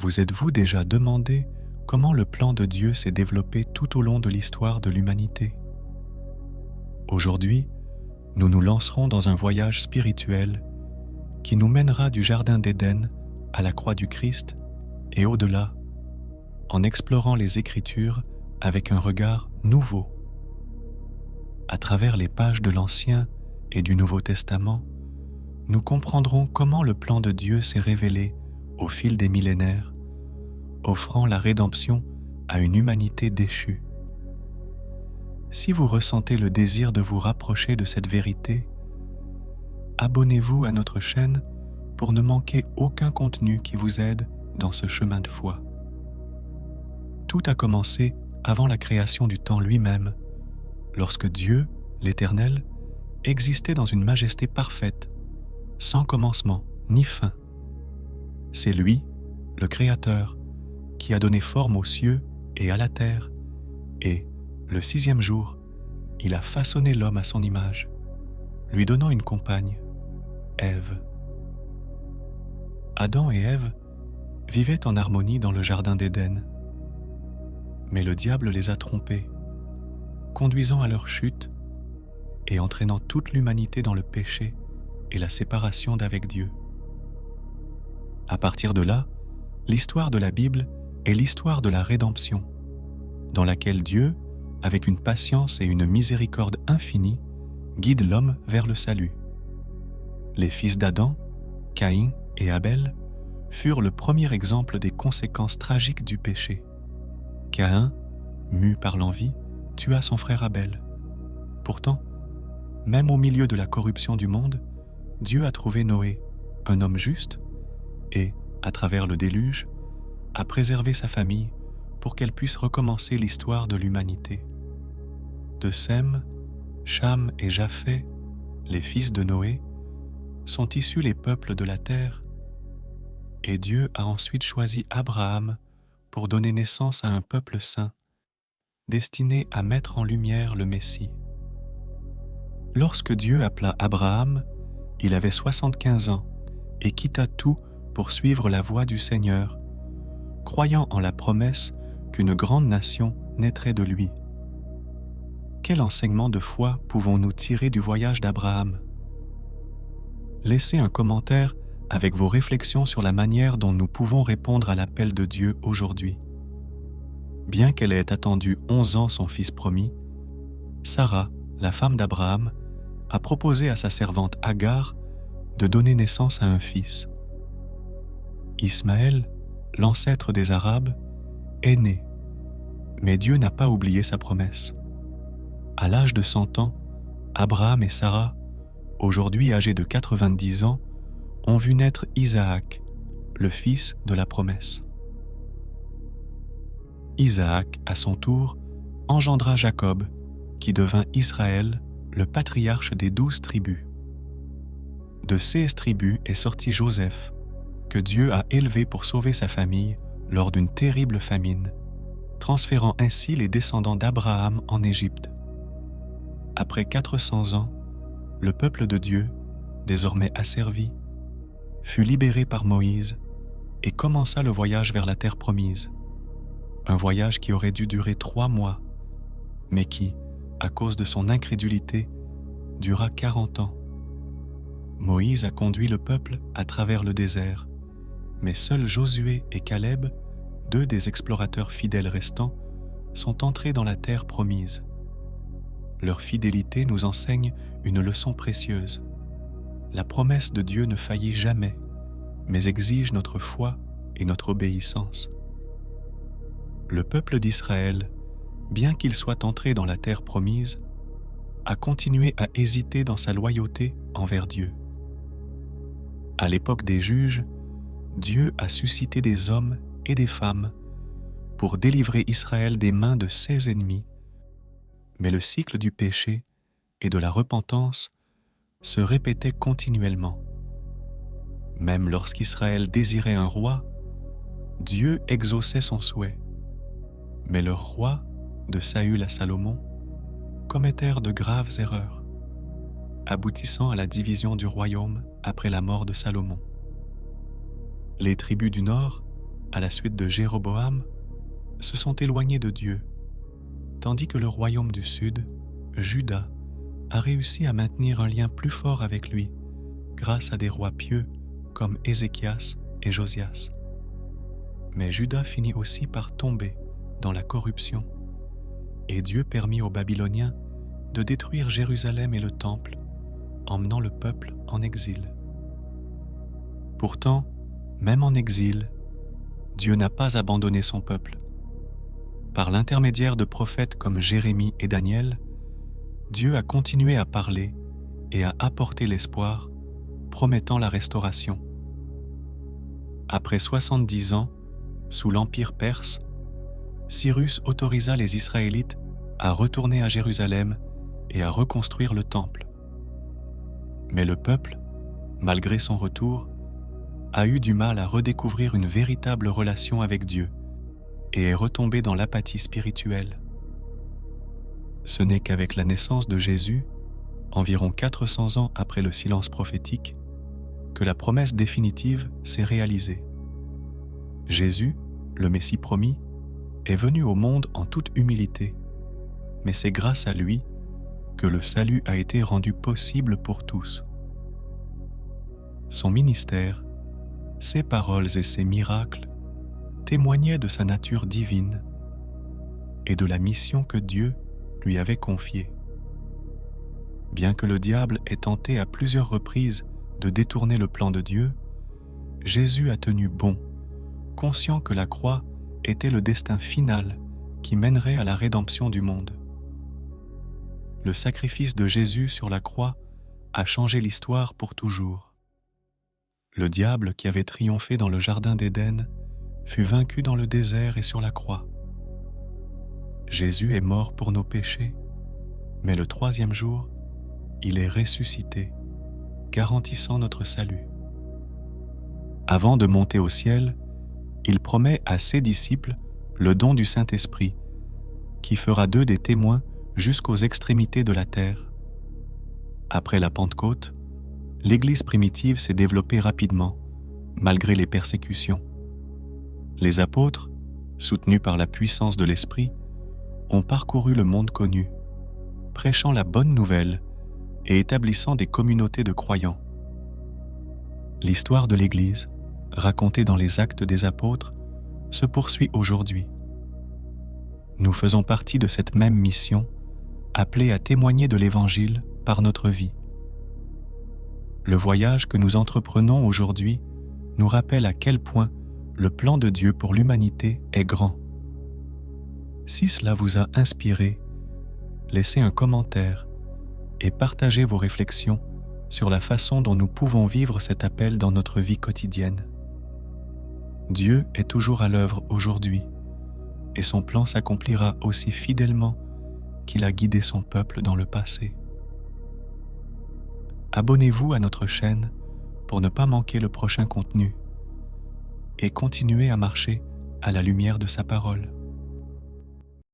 Vous êtes-vous déjà demandé comment le plan de Dieu s'est développé tout au long de l'histoire de l'humanité? Aujourd'hui, nous nous lancerons dans un voyage spirituel qui nous mènera du Jardin d'Éden à la croix du Christ et au-delà, en explorant les Écritures avec un regard nouveau. À travers les pages de l'Ancien et du Nouveau Testament, nous comprendrons comment le plan de Dieu s'est révélé au fil des millénaires, offrant la rédemption à une humanité déchue. Si vous ressentez le désir de vous rapprocher de cette vérité, abonnez-vous à notre chaîne pour ne manquer aucun contenu qui vous aide dans ce chemin de foi. Tout a commencé avant la création du temps lui-même, lorsque Dieu, l'Éternel, existait dans une majesté parfaite, sans commencement ni fin. C'est lui, le Créateur, qui a donné forme aux cieux et à la terre, et, le 6e jour, il a façonné l'homme à son image, lui donnant une compagne, Ève. Adam et Ève vivaient en harmonie dans le Jardin d'Éden. Mais le diable les a trompés, conduisant à leur chute et entraînant toute l'humanité dans le péché et la séparation d'avec Dieu. À partir de là, l'histoire de la Bible est l'histoire de la rédemption, dans laquelle Dieu, avec une patience et une miséricorde infinie, guide l'homme vers le salut. Les fils d'Adam, Caïn et Abel, furent le premier exemple des conséquences tragiques du péché. Caïn, mu par l'envie, tua son frère Abel. Pourtant, même au milieu de la corruption du monde, Dieu a trouvé Noé, un homme juste, et, à travers le déluge, a préservé sa famille pour qu'elle puisse recommencer l'histoire de l'humanité. De Sem, Cham et Japheth, les fils de Noé, sont issus les peuples de la terre, et Dieu a ensuite choisi Abraham pour donner naissance à un peuple saint, destiné à mettre en lumière le Messie. Lorsque Dieu appela Abraham, il avait 75 ans et quitta tout pour suivre la voie du Seigneur, croyant en la promesse qu'une grande nation naîtrait de lui. Quel enseignement de foi pouvons-nous tirer du voyage d'Abraham? Laissez un commentaire avec vos réflexions sur la manière dont nous pouvons répondre à l'appel de Dieu aujourd'hui. Bien qu'elle ait attendu 11 ans son fils promis, Sarah, la femme d'Abraham, a proposé à sa servante Agar de donner naissance à un fils. Ismaël, l'ancêtre des Arabes, est né, mais Dieu n'a pas oublié sa promesse. À l'âge de 100 ans, Abraham et Sarah, aujourd'hui âgés de 90 ans, ont vu naître Isaac, le fils de la promesse. Isaac, à son tour, engendra Jacob, qui devint Israël, le patriarche des 12 tribus. De 16 tribus est sorti Joseph, que Dieu a élevé pour sauver sa famille lors d'une terrible famine, transférant ainsi les descendants d'Abraham en Égypte. Après 400 ans, le peuple de Dieu, désormais asservi, fut libéré par Moïse et commença le voyage vers la terre promise. Un voyage qui aurait dû durer 3 mois, mais qui, à cause de son incrédulité, dura 40 ans. Moïse a conduit le peuple à travers le désert, mais seuls Josué et Caleb, 2 des explorateurs fidèles restants, sont entrés dans la terre promise. Leur fidélité nous enseigne une leçon précieuse. La promesse de Dieu ne faillit jamais, mais exige notre foi et notre obéissance. Le peuple d'Israël, bien qu'il soit entré dans la terre promise, a continué à hésiter dans sa loyauté envers Dieu. À l'époque des juges, Dieu a suscité des hommes et des femmes pour délivrer Israël des mains de ses ennemis, mais le cycle du péché et de la repentance se répétait continuellement. Même lorsqu'Israël désirait un roi, Dieu exauçait son souhait. Mais leurs rois, de Saül à Salomon, commettèrent de graves erreurs, aboutissant à la division du royaume après la mort de Salomon. Les tribus du nord, à la suite de Jéroboam, se sont éloignés de Dieu, tandis que le royaume du Sud, Juda, a réussi à maintenir un lien plus fort avec lui grâce à des rois pieux comme Ézéchias et Josias. Mais Juda finit aussi par tomber dans la corruption, et Dieu permit aux Babyloniens de détruire Jérusalem et le Temple, emmenant le peuple en exil. Pourtant, même en exil, Dieu n'a pas abandonné son peuple. Par l'intermédiaire de prophètes comme Jérémie et Daniel, Dieu a continué à parler et à apporter l'espoir, promettant la restauration. Après 70 ans, sous l'Empire perse, Cyrus autorisa les Israélites à retourner à Jérusalem et à reconstruire le temple. Mais le peuple, malgré son retour, a eu du mal à redécouvrir une véritable relation avec Dieu et est retombé dans l'apathie spirituelle. Ce n'est qu'avec la naissance de Jésus, environ 400 ans après le silence prophétique, que la promesse définitive s'est réalisée. Jésus, le Messie promis, est venu au monde en toute humilité, mais c'est grâce à lui que le salut a été rendu possible pour tous. Son ministère, ses paroles et ses miracles témoignaient de sa nature divine et de la mission que Dieu lui avait confiée. Bien que le diable ait tenté à plusieurs reprises de détourner le plan de Dieu, Jésus a tenu bon, conscient que la croix était le destin final qui mènerait à la rédemption du monde. Le sacrifice de Jésus sur la croix a changé l'histoire pour toujours. Le diable qui avait triomphé dans le jardin d'Éden fut vaincu dans le désert et sur la croix. Jésus est mort pour nos péchés, mais le 3e jour, il est ressuscité, garantissant notre salut. Avant de monter au ciel, il promet à ses disciples le don du Saint-Esprit, qui fera d'eux des témoins jusqu'aux extrémités de la terre. Après la Pentecôte, l'Église primitive s'est développée rapidement, malgré les persécutions. Les apôtres, soutenus par la puissance de l'Esprit, ont parcouru le monde connu, prêchant la bonne nouvelle et établissant des communautés de croyants. L'histoire de l'Église, racontée dans les Actes des Apôtres, se poursuit aujourd'hui. Nous faisons partie de cette même mission, appelée à témoigner de l'Évangile par notre vie. Le voyage que nous entreprenons aujourd'hui nous rappelle à quel point le plan de Dieu pour l'humanité est grand. Si cela vous a inspiré, laissez un commentaire et partagez vos réflexions sur la façon dont nous pouvons vivre cet appel dans notre vie quotidienne. Dieu est toujours à l'œuvre aujourd'hui et son plan s'accomplira aussi fidèlement qu'il a guidé son peuple dans le passé. Abonnez-vous à notre chaîne pour ne pas manquer le prochain contenu et continuez à marcher à la lumière de sa parole.